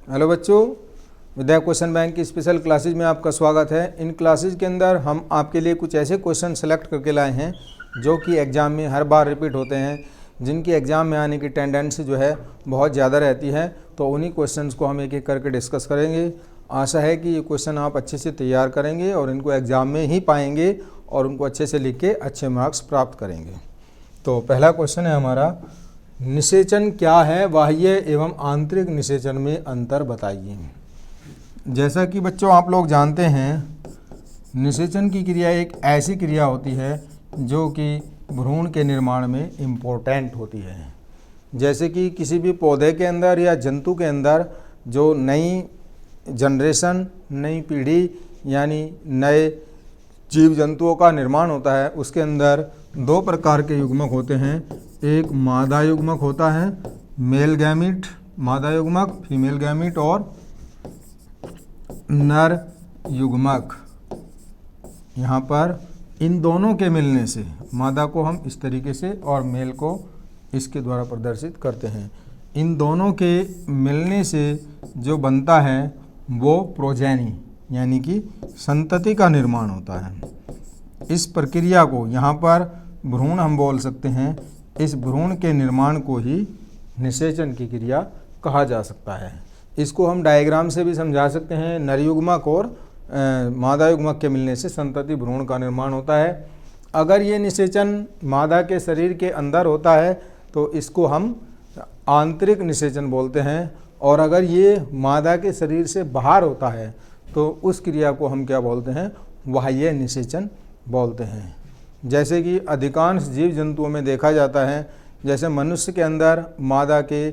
Hello बच्चों, विद्या question bank की special classes में आपका स्वागत है। इन क्लासेज के अंदर हम आपके लिए कुछ ऐसे क्वेश्चन सेलेक्ट करके लाए हैं जो कि एग्ज़ाम में हर बार रिपीट होते हैं, जिनकी एग्ज़ाम में आने की टेंडेंसी जो है बहुत ज़्यादा रहती है। तो उन्हीं क्वेश्चंस को हम एक एक करके डिस्कस करेंगे। आशा है कि ये क्वेश्चन आप अच्छे से तैयार करेंगे और इनको एग्ज़ाम में ही पाएंगे और उनको अच्छे से लिख के अच्छे मार्क्स प्राप्त करेंगे। तो पहला क्वेश्चन है हमारा, निषेचन क्या है, बाह्य एवं आंतरिक निषेचन में अंतर बताइए। जैसा कि बच्चों आप लोग जानते हैं, निषेचन की क्रिया एक ऐसी क्रिया होती है जो कि भ्रूण के निर्माण में इम्पोर्टेंट होती है। जैसे कि किसी भी पौधे के अंदर या जंतु के अंदर जो नई जनरेशन, नई पीढ़ी यानी नए जीव जंतुओं का निर्माण होता है, उसके अंदर दो प्रकार के युग्मक होते हैं। एक मादा युग्मक होता है, मेल गैमिट, मादा युग्मक फीमेल गैमिट, और नर युग्मक। यहाँ पर इन दोनों के मिलने से मादा को हम इस तरीके से और मेल को इसके द्वारा प्रदर्शित करते हैं। इन दोनों के मिलने से जो बनता है वो प्रोजेनी यानी कि संतति का निर्माण होता है। इस प्रक्रिया को यहाँ पर भ्रूण हम बोल सकते हैं। इस भ्रूण के निर्माण को ही निषेचन की क्रिया कहा जा सकता है। इसको हम डायग्राम से भी समझा सकते हैं। नर युग्मक और मादा युग्मक के मिलने से संतति भ्रूण का निर्माण होता है। अगर ये निषेचन मादा के शरीर के अंदर होता है तो इसको हम आंतरिक निषेचन बोलते हैं, और अगर ये मादा के शरीर से बाहर होता है तो उस क्रिया को हम क्या बोलते हैं, बाह्य निषेचन बोलते हैं। जैसे कि अधिकांश जीव जंतुओं में देखा जाता है, जैसे मनुष्य के अंदर मादा के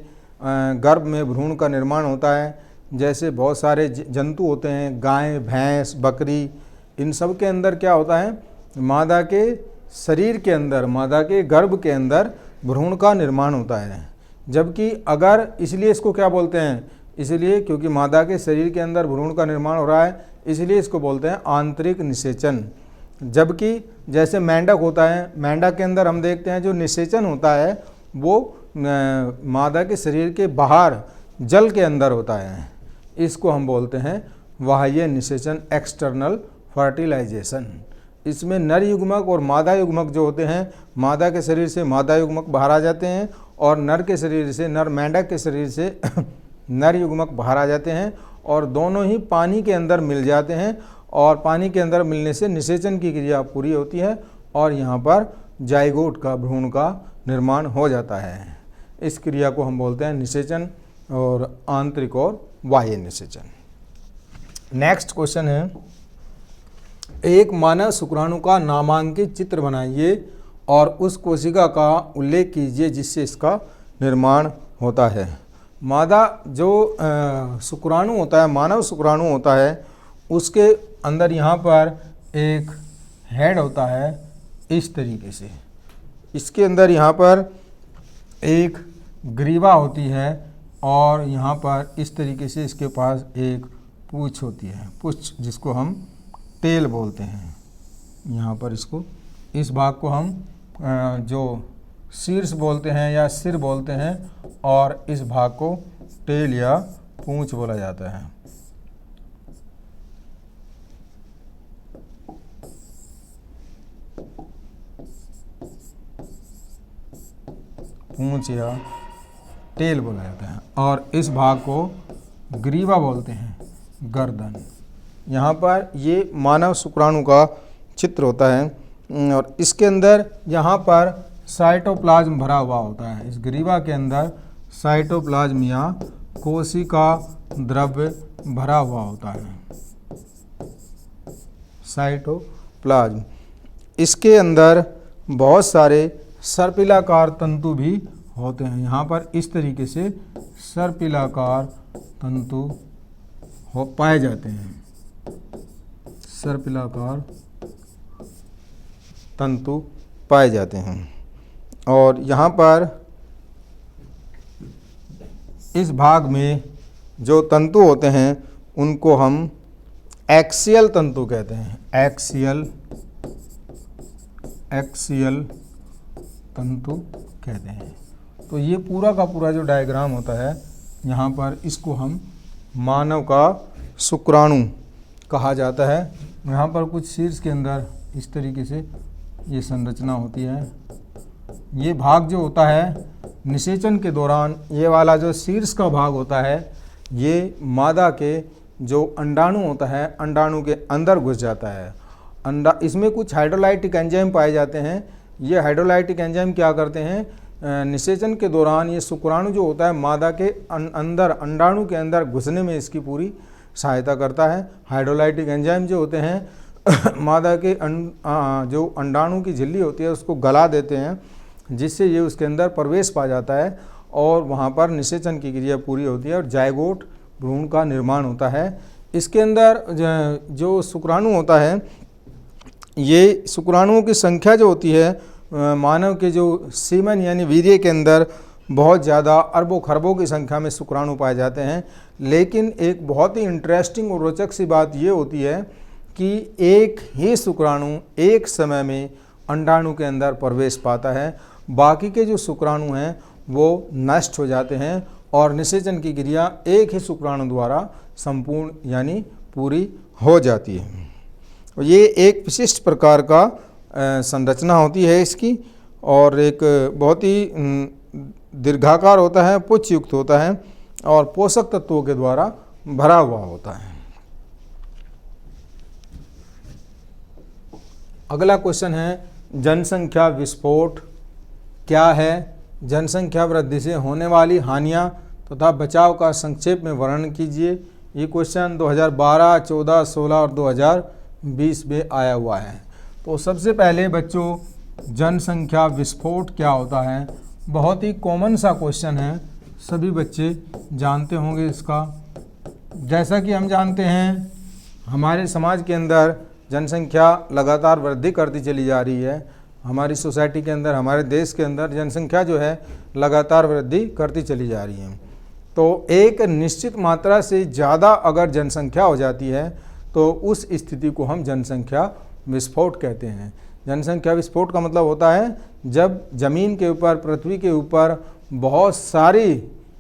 गर्भ में भ्रूण का निर्माण होता है। जैसे बहुत सारे जंतु होते हैं, गाय, भैंस, बकरी, इन सब के अंदर क्या होता है, मादा के शरीर के अंदर, मादा के गर्भ के अंदर भ्रूण का निर्माण होता है। जबकि अगर, इसलिए इसको क्या बोलते हैं, इसलिए क्योंकि मादा के शरीर के अंदर भ्रूण का निर्माण हो रहा है, इसलिए इसको बोलते हैं आंतरिक निषेचन। जबकि जैसे मेंढक होता है, मेंढक के अंदर हम देखते हैं जो निषेचन होता है वो मादा के शरीर के बाहर जल के अंदर होता है। इसको हम बोलते हैं बाह्य निषेचन, एक्सटर्नल फर्टिलाइजेशन। इसमें नर युग्मक और मादा युग्मक जो होते हैं, मादा के शरीर से मादा युग्मक बाहर आ जाते हैं और नर के शरीर से, नर मेंढक के शरीर से नर युग्मक बाहर आ जाते हैं, और दोनों ही पानी के अंदर मिल जाते हैं, और पानी के अंदर मिलने से निषेचन की क्रिया पूरी होती है और यहाँ पर जाइगोट का, भ्रूण का निर्माण हो जाता है। इस क्रिया को हम बोलते हैं निषेचन, और आंतरिक और बाह्य निषेचन। नेक्स्ट क्वेश्चन है, एक मानव शुक्राणु का नामांकित चित्र बनाइए और उस कोशिका का उल्लेख कीजिए जिससे इसका निर्माण होता है। मादा जो शुक्राणु होता है, मानव शुक्राणु होता है, उसके अंदर यहाँ पर एक हेड होता है इस तरीके से। इसके अंदर यहाँ पर एक ग्रीवा होती है और यहाँ पर इस तरीके से इसके पास एक पूँछ होती है, पूँछ जिसको हम टेल बोलते हैं। यहाँ पर इसको, इस भाग को हम जो शीर्ष बोलते हैं या सिर बोलते हैं, और इस भाग को टेल या पूँछ बोला जाता है। पूँछ या टेल बोला जाता है, और इस भाग को ग्रीवा बोलते हैं, गर्दन। यहाँ पर ये मानव शुक्राणु का चित्र होता है, और इसके अंदर यहाँ पर साइटोप्लाज्म भरा हुआ होता है। इस ग्रीवा के अंदर साइटोप्लाज्म या कोशिका द्रव्य भरा हुआ होता है, साइटोप्लाज्म। इसके अंदर बहुत सारे सर्पिलाकार तंतु भी होते हैं। यहाँ पर इस तरीके से सर्पिलाकार तंतु पाए जाते हैं, सर्पिलाकार तंतु पाए जाते हैं। और यहाँ पर इस भाग में जो तंतु होते हैं उनको हम एक्सियल तंतु कहते हैं, एक्सियल तंतु कहते हैं। तो ये पूरा का पूरा जो डायग्राम होता है, यहाँ पर इसको हम मानव का शुक्राणु कहा जाता है। यहाँ पर कुछ शीर्ष के अंदर इस तरीके से ये संरचना होती है। ये भाग जो होता है निषेचन के दौरान, ये वाला जो शीर्ष का भाग होता है ये मादा के जो अंडाणु होता है अंडाणु के अंदर घुस जाता है। इसमें कुछ हाइड्रोलाइटिक एंजाइम पाए जाते हैं। ये हाइड्रोलाइटिक एंजाइम क्या करते हैं, निषेचन के दौरान ये शुक्राणु जो होता है मादा के अंदर अंडाणु के अंदर घुसने में इसकी पूरी सहायता करता है। हाइड्रोलाइटिक एंजाइम जो होते हैं मादा के जो अंडाणु की झिल्ली होती है उसको गला देते हैं, जिससे ये उसके अंदर प्रवेश पा जाता है और वहाँ पर निषेचन की क्रिया पूरी होती है और जायगोट भ्रूण का निर्माण होता है। इसके अंदर जो शुक्राणु होता है, ये शुक्राणुओं की संख्या जो होती है मानव के जो सीमन यानी वीर्य के अंदर बहुत ज़्यादा अरबों खरबों की संख्या में शुक्राणु पाए जाते हैं। लेकिन एक बहुत ही इंटरेस्टिंग और रोचक सी बात ये होती है कि एक ही शुक्राणु एक समय में अंडाणु के अंदर प्रवेश पाता है। बाकी के जो शुक्राणु हैं वो नष्ट हो जाते हैं और निषेचन की क्रिया एक ही शुक्राणु द्वारा संपूर्ण यानी पूरी हो जाती है। ये एक विशिष्ट प्रकार का संरचना होती है इसकी, और एक बहुत ही दीर्घाकार होता है, पुच्छ युक्त होता है और पोषक तत्वों के द्वारा भरा हुआ होता है। अगला क्वेश्चन है जनसंख्या विस्फोट क्या है। जनसंख्या वृद्धि से होने वाली हानियां तथा बचाव का संक्षेप में वर्णन कीजिए। ये क्वेश्चन 2012, 14, 16 और 2020 में आया हुआ है। तो सबसे पहले बच्चों जनसंख्या विस्फोट क्या होता है, बहुत ही कॉमन सा क्वेश्चन है, सभी बच्चे जानते होंगे इसका। जैसा कि हम जानते हैं हमारे समाज के अंदर जनसंख्या लगातार वृद्धि करती चली जा रही है। हमारी सोसाइटी के अंदर, हमारे देश के अंदर जनसंख्या जो है लगातार वृद्धि करती चली जा रही है। तो एक निश्चित मात्रा से ज़्यादा अगर जनसंख्या हो जाती है तो उस स्थिति को हम जनसंख्या विस्फोट कहते हैं। जनसंख्या विस्फोट का मतलब होता है जब ज़मीन के ऊपर, पृथ्वी के ऊपर बहुत सारी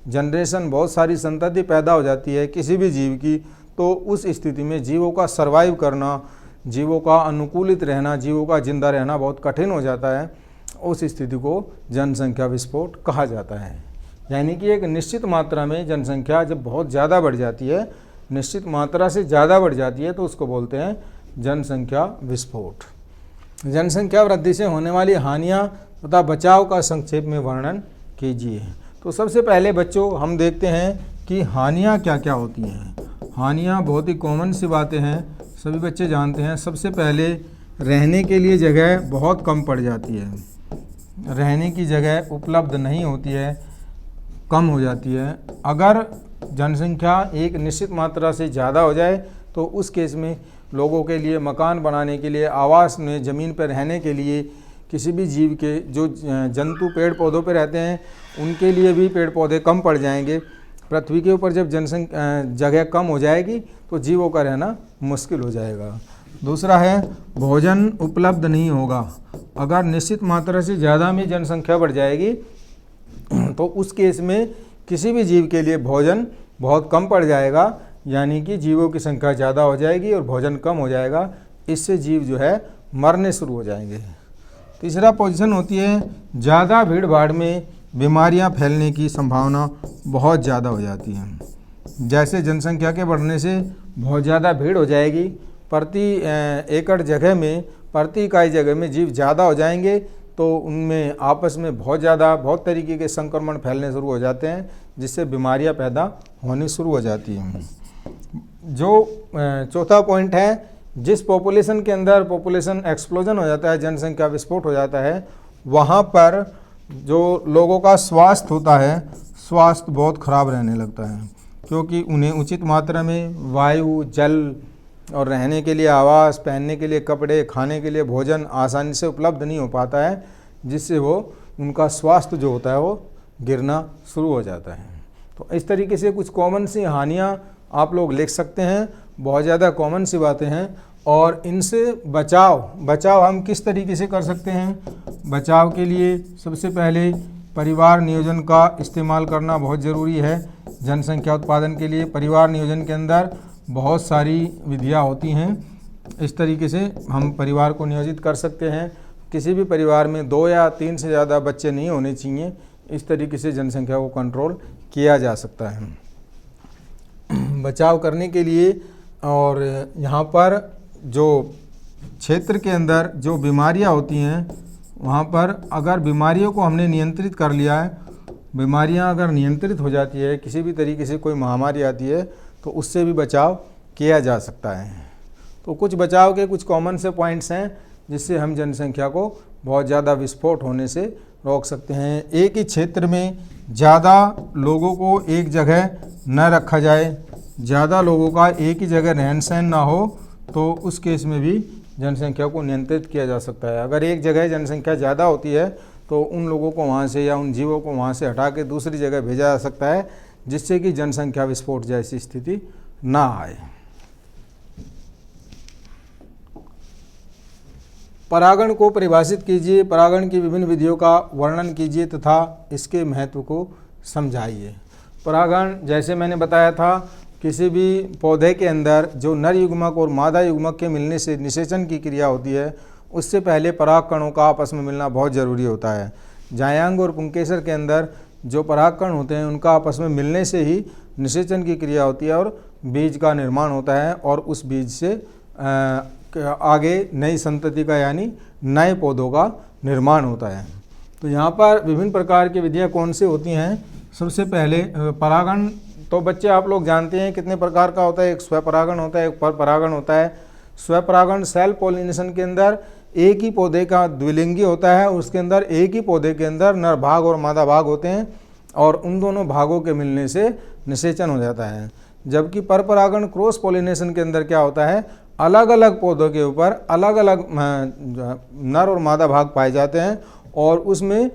जनरेशन, बहुत सारी संतति पैदा हो जाती है किसी भी जीव की, तो उस स्थिति में जीवों का सर्वाइव करना, जीवों का अनुकूलित रहना, जीवों का जिंदा रहना बहुत कठिन हो जाता है। उस स्थिति को जनसंख्या विस्फोट कहा जाता है। यानी कि एक निश्चित मात्रा में जनसंख्या जब बहुत ज़्यादा बढ़ जाती है, निश्चित मात्रा से ज़्यादा बढ़ जाती है, तो उसको बोलते हैं जनसंख्या विस्फोट। जनसंख्या वृद्धि से होने वाली हानियाँ तथा बचाव का संक्षेप में वर्णन कीजिए। तो सबसे पहले बच्चों हम देखते हैं कि हानियाँ क्या क्या होती हैं। हानियाँ बहुत ही कॉमन सी बातें हैं, सभी बच्चे जानते हैं। सबसे पहले रहने के लिए जगह बहुत कम पड़ जाती है, रहने की जगह उपलब्ध नहीं होती है, कम हो जाती है। अगर जनसंख्या एक निश्चित मात्रा से ज़्यादा हो जाए तो उस केस में लोगों के लिए मकान बनाने के लिए, आवास में ज़मीन पर रहने के लिए, किसी भी जीव के जो जंतु पेड़ पौधों पर रहते हैं उनके लिए भी पेड़ पौधे कम पड़ जाएंगे। पृथ्वी के ऊपर जब जनसंख्या जगह कम हो जाएगी तो जीवों का रहना मुश्किल हो जाएगा। दूसरा है भोजन उपलब्ध नहीं होगा। अगर निश्चित मात्रा से ज़्यादा में जनसंख्या बढ़ जाएगी तो उस केस में किसी भी जीव के लिए भोजन बहुत कम पड़ जाएगा, यानी कि जीवों की संख्या ज़्यादा हो जाएगी और भोजन कम हो जाएगा। इससे जीव जो है मरने शुरू हो जाएंगे। तीसरा पोजीशन होती है ज़्यादा भीड़ भाड़ में बीमारियां फैलने की संभावना बहुत ज़्यादा हो जाती है। जैसे जनसंख्या के बढ़ने से बहुत ज़्यादा भीड़ हो जाएगी, प्रति एकड़ जगह में, प्रति इकाई जगह में जीव ज़्यादा हो जाएंगे, तो उनमें आपस में बहुत तरीके के संक्रमण फैलने शुरू हो जाते हैं, जिससे बीमारियां पैदा होनी शुरू हो जाती हैं। जो चौथा पॉइंट है, जिस पॉपुलेशन के अंदर पॉपुलेशन एक्सप्लोजन हो जाता है, जनसंख्या विस्फोट हो जाता है, वहाँ पर जो लोगों का स्वास्थ्य होता है, स्वास्थ्य बहुत ख़राब रहने लगता है, क्योंकि उन्हें उचित मात्रा में वायु, जल और रहने के लिए आवास, पहनने के लिए कपड़े, खाने के लिए भोजन आसानी से उपलब्ध नहीं हो पाता है, जिससे वो उनका स्वास्थ्य जो होता है वो गिरना शुरू हो जाता है। तो इस तरीके से कुछ कॉमन सी हानियाँ आप लोग लिख सकते हैं, बहुत ज़्यादा कॉमन सी बातें हैं। और इनसे बचाव हम किस तरीके से कर सकते हैं। बचाव के लिए सबसे पहले परिवार नियोजन का इस्तेमाल करना बहुत ज़रूरी है जनसंख्या उत्पादन के लिए। परिवार नियोजन के अंदर बहुत सारी विधियाँ होती हैं। इस तरीके से हम परिवार को नियोजित कर सकते हैं। किसी भी परिवार में 2 या 3 से ज़्यादा बच्चे नहीं होने चाहिए। इस तरीके से जनसंख्या को कंट्रोल किया जा सकता है। बचाव करने के लिए और यहाँ पर जो क्षेत्र के अंदर जो बीमारियाँ होती हैं, वहाँ पर अगर बीमारियों को हमने नियंत्रित कर लिया है, बीमारियाँ अगर नियंत्रित हो जाती है, किसी भी तरीके से कोई महामारी आती है तो उससे भी बचाव किया जा सकता है। तो कुछ बचाव के कुछ कॉमन से पॉइंट्स हैं जिससे हम जनसंख्या को बहुत ज़्यादा विस्फोट होने से रोक सकते हैं। एक ही क्षेत्र में ज़्यादा लोगों को एक जगह न रखा जाए, ज़्यादा लोगों का एक ही जगह रहन सहन ना हो, तो उस केस में भी जनसंख्या को नियंत्रित किया जा सकता है। अगर एक जगह जनसंख्या ज़्यादा होती है तो उन लोगों को वहाँ से या उन जीवों को वहाँ से हटा के दूसरी जगह भेजा जा सकता है, जिससे कि जनसंख्या विस्फोट जैसी स्थिति ना आए। परागण को परिभाषित कीजिए, परागण की विभिन्न विधियों का वर्णन कीजिए तथा इसके महत्व को समझाइए। परागण, जैसे मैंने बताया था, किसी भी पौधे के अंदर जो नर युग्मक और मादा युग्मक के मिलने से निषेचन की क्रिया होती है, उससे पहले पराग कणों का आपस में मिलना बहुत ज़रूरी होता है। जायांग और पुंकेसर के अंदर जो पराग कण होते हैं उनका आपस में मिलने से ही निषेचन की क्रिया होती है और बीज का निर्माण होता है, और उस बीज से आगे नई संतति का यानी नए पौधों का निर्माण होता है। तो यहाँ पर विभिन्न प्रकार की विधियाँ कौन सी होती हैं? सबसे पहले परागण तो बच्चे आप लोग जानते हैं कितने प्रकार का होता है। एक स्वपरागण होता है, एक परपरागण होता है। स्वपरागण सेल्फ पॉलिनेशन के अंदर एक ही पौधे का द्विलिंगी होता है, उसके अंदर एक ही पौधे के अंदर नर भाग और मादा भाग होते हैं और उन दोनों भागों के मिलने से निषेचन हो जाता है। जबकि परपरागण क्रॉस पॉलिनेशन के अंदर क्या होता है, अलग अलग पौधों के ऊपर अलग अलग नर और मादा भाग पाए जाते हैं और उसमें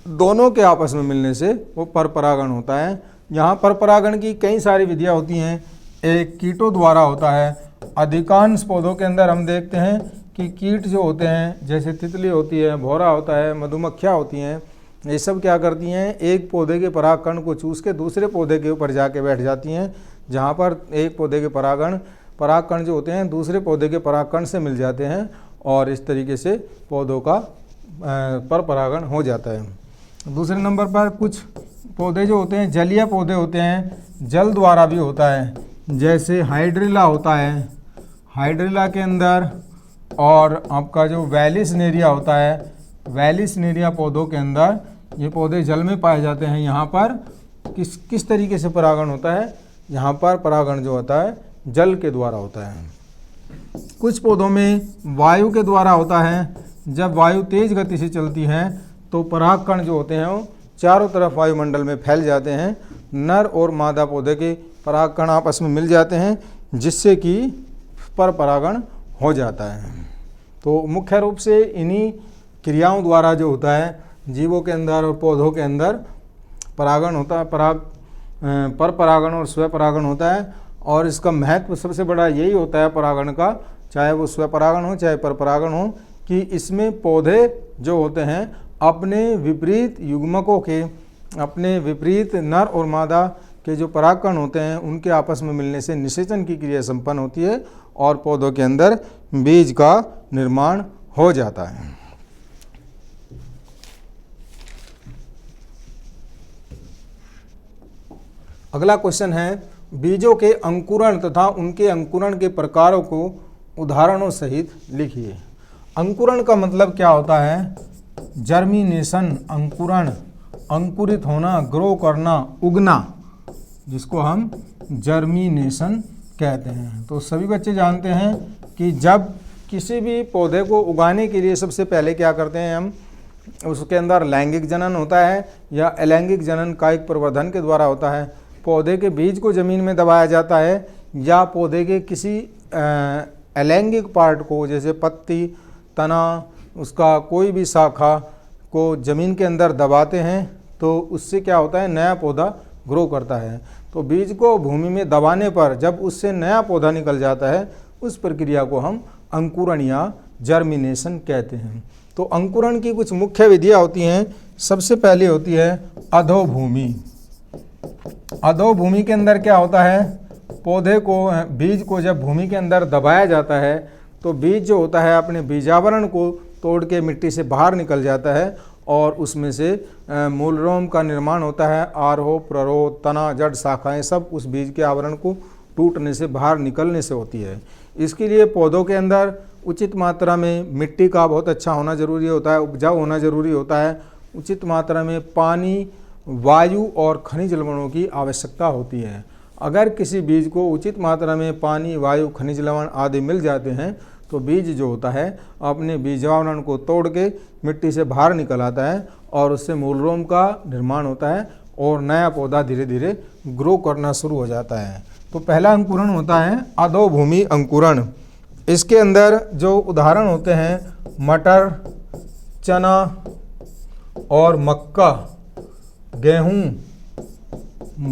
दोनों के आपस में मिलने से वो परपरागण होता है। यहाँ परपरागण की कई सारी विधियाँ होती हैं। एक कीटों द्वारा होता है। अधिकांश पौधों के अंदर हम देखते हैं कि कीट जो होते हैं, जैसे तितली होती है, भौरा होता है, मधुमक्खियाँ होती हैं, ये सब क्या करती हैं, एक पौधे के परागकण को चूस के दूसरे पौधे के ऊपर जाके बैठ जाती हैं, जहाँ पर एक पौधे के परागकण जो होते हैं दूसरे पौधे के परागकण से मिल जाते हैं और इस तरीके से पौधों का परपरागण हो जाता है। दूसरे नंबर पर कुछ पौधे जो होते हैं जलीय पौधे होते हैं, जल द्वारा भी होता है, जैसे हाइड्रिला होता है। हाइड्रिला के अंदर और आपका जो वैलिसनेरिया होता है, वैलिसनेरिया पौधों के अंदर ये पौधे जल में पाए जाते हैं। यहाँ पर किस तरीके से परागण होता है, यहाँ पर परागण जो होता है जल के द्वारा होता है। कुछ पौधों में वायु के द्वारा होता है। जब वायु तेज गति से चलती है तो परागकण जो होते हैं वो चारों तरफ वायुमंडल में फैल जाते हैं। नर और मादा पौधे के परागकण आपस में मिल जाते हैं, जिससे कि परपरागण हो जाता है। तो मुख्य रूप से इन्हीं क्रियाओं द्वारा जो होता है जीवों के अंदर और पौधों के अंदर परागण होता है, परपरागण और स्वपरागण होता है। और इसका महत्व सबसे बड़ा यही होता है परागण का, चाहे वो स्वपरागण हो चाहे परपरागण हो, कि इसमें पौधे जो होते हैं अपने विपरीत युग्मकों के, अपने विपरीत नर और मादा के जो परागकण होते हैं उनके आपस में मिलने से निषेचन की क्रिया संपन्न होती है और पौधों के अंदर बीज का निर्माण हो जाता है। अगला क्वेश्चन है, बीजों के अंकुरण तथा उनके अंकुरण के प्रकारों को उदाहरणों सहित लिखिए। अंकुरण का मतलब क्या होता है? जर्मिनेशन, अंकुरण, अंकुरित होना, ग्रो करना, उगना, जिसको हम जर्मिनेशन कहते हैं। तो सभी बच्चे जानते हैं कि जब किसी भी पौधे को उगाने के लिए सबसे पहले क्या करते हैं हम, उसके अंदर लैंगिक जनन होता है या अलैंगिक जनन कायिक प्रवर्धन के द्वारा होता है। पौधे के बीज को ज़मीन में दबाया जाता है या पौधे के किसी अलैंगिक पार्ट को, जैसे पत्ती, तना, उसका कोई भी शाखा को ज़मीन के अंदर दबाते हैं तो उससे क्या होता है, नया पौधा ग्रो करता है। तो बीज को भूमि में दबाने पर जब उससे नया पौधा निकल जाता है उस प्रक्रिया को हम अंकुरण या जर्मिनेशन कहते हैं। तो अंकुरण की कुछ मुख्य विधियाँ होती हैं। सबसे पहले होती है अधोभूमि। अधोभूमि के अंदर क्या होता है, पौधे को, बीज को जब भूमि के अंदर दबाया जाता है तो बीज जो होता है अपने बीजावरण को तोड़ के मिट्टी से बाहर निकल जाता है और उसमें से मूलरोम का निर्माण होता है। आरोह, प्ररोह, तना, जड़, शाखाएं सब उस बीज के आवरण को टूटने से, बाहर निकलने से होती है। इसके लिए पौधों के अंदर उचित मात्रा में मिट्टी का बहुत अच्छा होना जरूरी होता है, उपजाऊ होना जरूरी होता है। उचित मात्रा में पानी, वायु और खनिज लवणों की आवश्यकता होती है। अगर किसी बीज को उचित मात्रा में पानी, वायु, खनिज लवण आदि मिल जाते हैं तो बीज जो होता है अपने बीजावरण को तोड़ के मिट्टी से बाहर निकल आता है और उससे मूलरोम का निर्माण होता है और नया पौधा धीरे धीरे ग्रो करना शुरू हो जाता है। तो पहला अंकुरण होता है अधोभूमि अंकुरण। इसके अंदर जो उदाहरण होते हैं मटर, चना और मक्का, गेहूँ,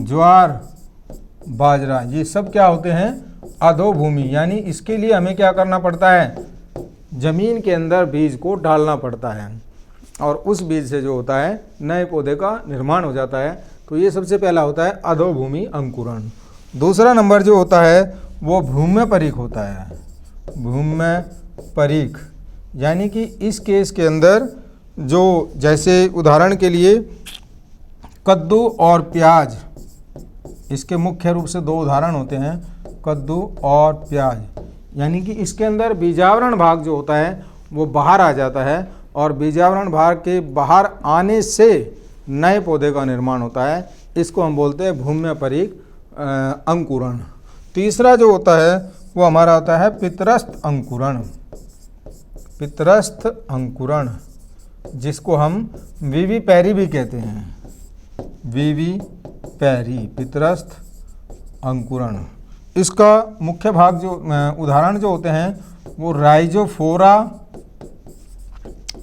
ज्वार, बाजरा, ये सब क्या होते हैं अधोभूमि। यानी इसके लिए हमें क्या करना पड़ता है, जमीन के अंदर बीज को डालना पड़ता है और उस बीज से जो होता है नए पौधे का निर्माण हो जाता है। तो ये सबसे पहला होता है अधोभूमि अंकुरण। दूसरा नंबर जो होता है वो भूम्य परीख होता है। भूम्य परीख यानी कि इस केस के अंदर जो, जैसे उदाहरण के लिए कद्दू और प्याज, इसके मुख्य रूप से दो उदाहरण होते हैं, कद्दू और प्याज। यानी कि इसके अंदर बीजावरण भाग जो होता है वो बाहर आ जाता है और बीजावरण भाग के बाहर आने से नए पौधे का निर्माण होता है। इसको हम बोलते हैं भूम्य परीख अंकुरण। तीसरा जो होता है वो हमारा होता है पितरस्थ अंकुरण। पितरस्थ अंकुरण, जिसको हम वीवी पैरी भी कहते हैं, वीवी पैरी, पितरस्थ अंकुरण। इसका मुख्य भाग जो, उदाहरण जो होते हैं वो राइजोफोरा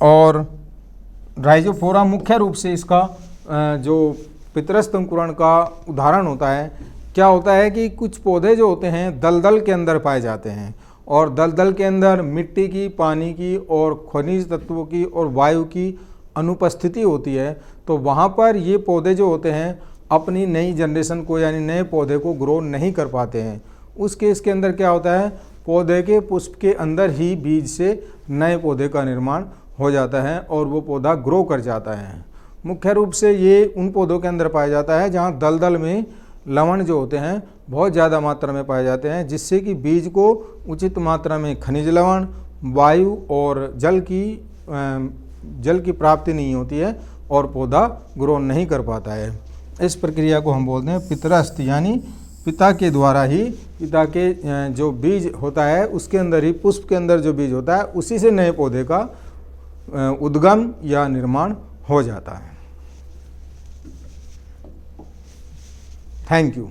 और राइजोफोरा मुख्य रूप से इसका जो पितरस्थ अंकुरण का उदाहरण होता है। क्या होता है कि कुछ पौधे जो होते हैं दलदल के अंदर पाए जाते हैं और दलदल के अंदर मिट्टी की, पानी की और खनिज तत्वों की और वायु की अनुपस्थिति होती है। तो वहाँ पर ये पौधे जो होते हैं अपनी नई जनरेशन को, यानी नए पौधे को ग्रो नहीं कर पाते हैं। उस केस के अंदर क्या होता है, पौधे के पुष्प के अंदर ही बीज से नए पौधे का निर्माण हो जाता है और वो पौधा ग्रो कर जाता है। मुख्य रूप से ये उन पौधों के अंदर पाया जाता है जहाँ दलदल में लवण जो होते हैं बहुत ज़्यादा मात्रा में पाए जाते हैं, जिससे कि बीज को उचित मात्रा में खनिज लवण, वायु और जल की प्राप्ति नहीं होती है और पौधा ग्रो नहीं कर पाता है। इस प्रक्रिया को हम बोलते हैं पितरस्थ, यानी पिता के द्वारा ही, पिता के जो बीज होता है उसके अंदर ही, पुष्प के अंदर जो बीज होता है उसी से नए पौधे का उद्गम या निर्माण हो जाता है। Thank you.